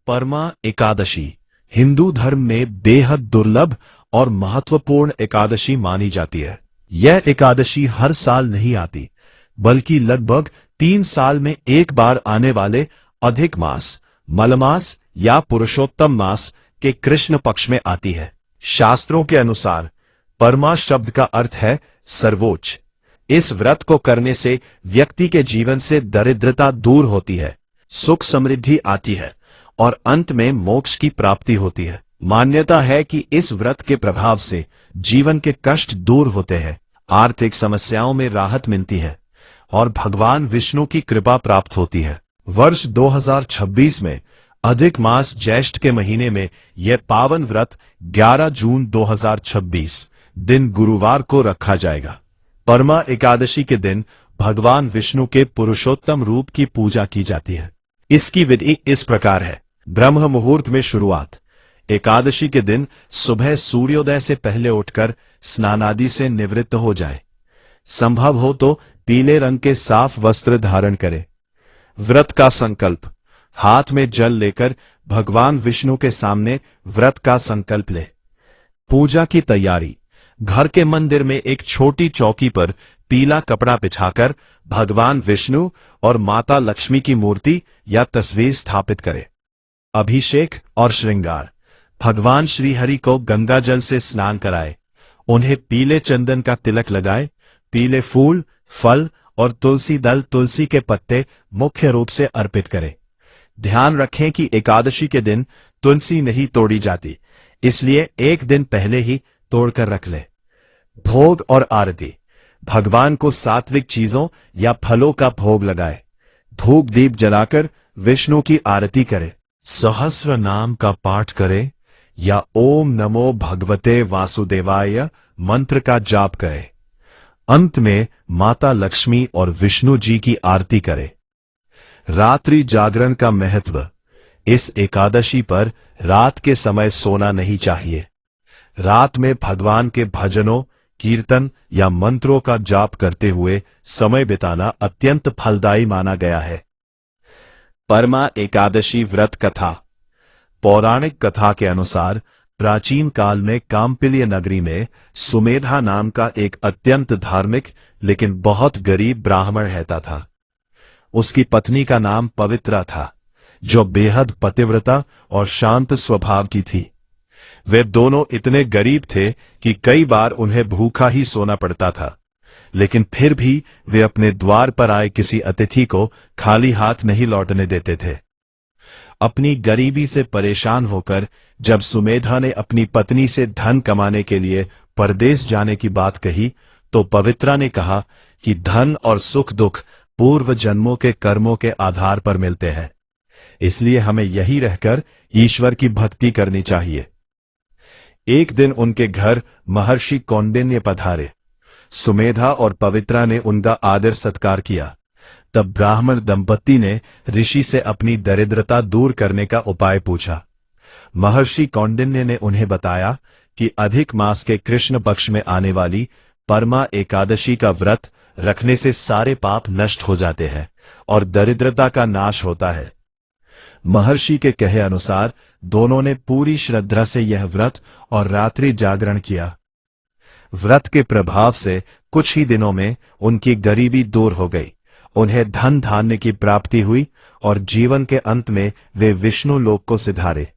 परमा एकादशी हिंदू धर्म में बेहद दुर्लभ और महत्वपूर्ण एकादशी मानी जाती है। यह एकादशी हर साल नहीं आती, बल्कि लगभग 3 साल में एक बार आने वाले अधिक मास, मलमास या पुरुषोत्तम मास के कृष्ण पक्ष में आती है। शास्त्रों के अनुसार परमा शब्द का अर्थ है सर्वोच्च। इस व्रत को करने से व्यक्ति के जीवन से दरिद्रता दूर होती है, सुख समृद्धि आती है और अंत में मोक्ष की प्राप्ति होती है। मान्यता है कि इस व्रत के प्रभाव से जीवन के कष्ट दूर होते हैं, आर्थिक समस्याओं में राहत मिलती है और भगवान विष्णु की कृपा प्राप्त होती है। वर्ष 2026 में अधिक मास ज्येष्ठ के महीने में यह पावन व्रत 11 जून 2026 दिन गुरुवार को रखा जाएगा। परमा एकादशी के दिन भगवान विष्णु के पुरुषोत्तम रूप की पूजा की जाती है। इसकी विधि इस प्रकार है। ब्रह्म मुहूर्त में शुरुआत। एकादशी के दिन सुबह सूर्योदय से पहले उठकर स्नानादि से निवृत्त हो जाए। संभव हो तो पीले रंग के साफ वस्त्र धारण करे। व्रत का संकल्प। हाथ में जल लेकर भगवान विष्णु के सामने व्रत का संकल्प ले। पूजा की तैयारी। घर के मंदिर में एक छोटी चौकी पर पीला कपड़ा बिछाकर भगवान विष्णु और माता लक्ष्मी की मूर्ति या तस्वीर स्थापित करे। अभिषेक और श्रृंगार। भगवान श्री हरि को गंगा जल से स्नान कराए, उन्हें पीले चंदन का तिलक लगाए, पीले फूल, फल और तुलसी दल, तुलसी के पत्ते मुख्य रूप से अर्पित करें। ध्यान रखें कि एकादशी के दिन तुलसी नहीं तोड़ी जाती, इसलिए एक दिन पहले ही तोड़कर रख ले। भोग और आरती। भगवान को सात्विक चीजों या फलों का भोग लगाए। धूप दीप जलाकर विष्णु की आरती करे। सहस्र नाम का पाठ करे या ओम नमो भगवते वासुदेवाय मंत्र का जाप करे। अंत में माता लक्ष्मी और विष्णु जी की आरती करे। रात्रि जागरण का महत्व। इस एकादशी पर रात के समय सोना नहीं चाहिए। रात में भगवान के भजनों, कीर्तन या मंत्रों का जाप करते हुए समय बिताना अत्यंत फलदायी माना गया है। परमा एकादशी व्रत कथा। पौराणिक कथा के अनुसार प्राचीन काल में काम्पिल्य नगरी में सुमेधा नाम का एक अत्यंत धार्मिक लेकिन बहुत गरीब ब्राह्मण रहता था। उसकी पत्नी का नाम पवित्रा था, जो बेहद पतिव्रता और शांत स्वभाव की थी। वे दोनों इतने गरीब थे कि कई बार उन्हें भूखा ही सोना पड़ता था, लेकिन फिर भी वे अपने द्वार पर आए किसी अतिथि को खाली हाथ नहीं लौटने देते थे। अपनी गरीबी से परेशान होकर जब सुमेधा ने अपनी पत्नी से धन कमाने के लिए परदेश जाने की बात कही, तो पवित्रा ने कहा कि धन और सुख दुख पूर्व जन्मों के कर्मों के आधार पर मिलते हैं, इसलिए हमें यही रहकर ईश्वर की भक्ति करनी चाहिए। एक दिन उनके घर महर्षि कौंडिन्य पधारे। सुमेधा और पवित्रा ने उनका आदर सत्कार किया। तब ब्राह्मण दंपत्ति ने ऋषि से अपनी दरिद्रता दूर करने का उपाय पूछा। महर्षि कौंडिन्य ने उन्हें बताया कि अधिक मास के कृष्ण पक्ष में आने वाली परमा एकादशी का व्रत रखने से सारे पाप नष्ट हो जाते हैं और दरिद्रता का नाश होता है। महर्षि के कहे अनुसार दोनों ने पूरी श्रद्धा से यह व्रत और रात्रि जागरण किया। व्रत के प्रभाव से कुछ ही दिनों में उनकी गरीबी दूर हो गई, उन्हें धन धान्य की प्राप्ति हुई और जीवन के अंत में वे विष्णु लोक को सिधारे।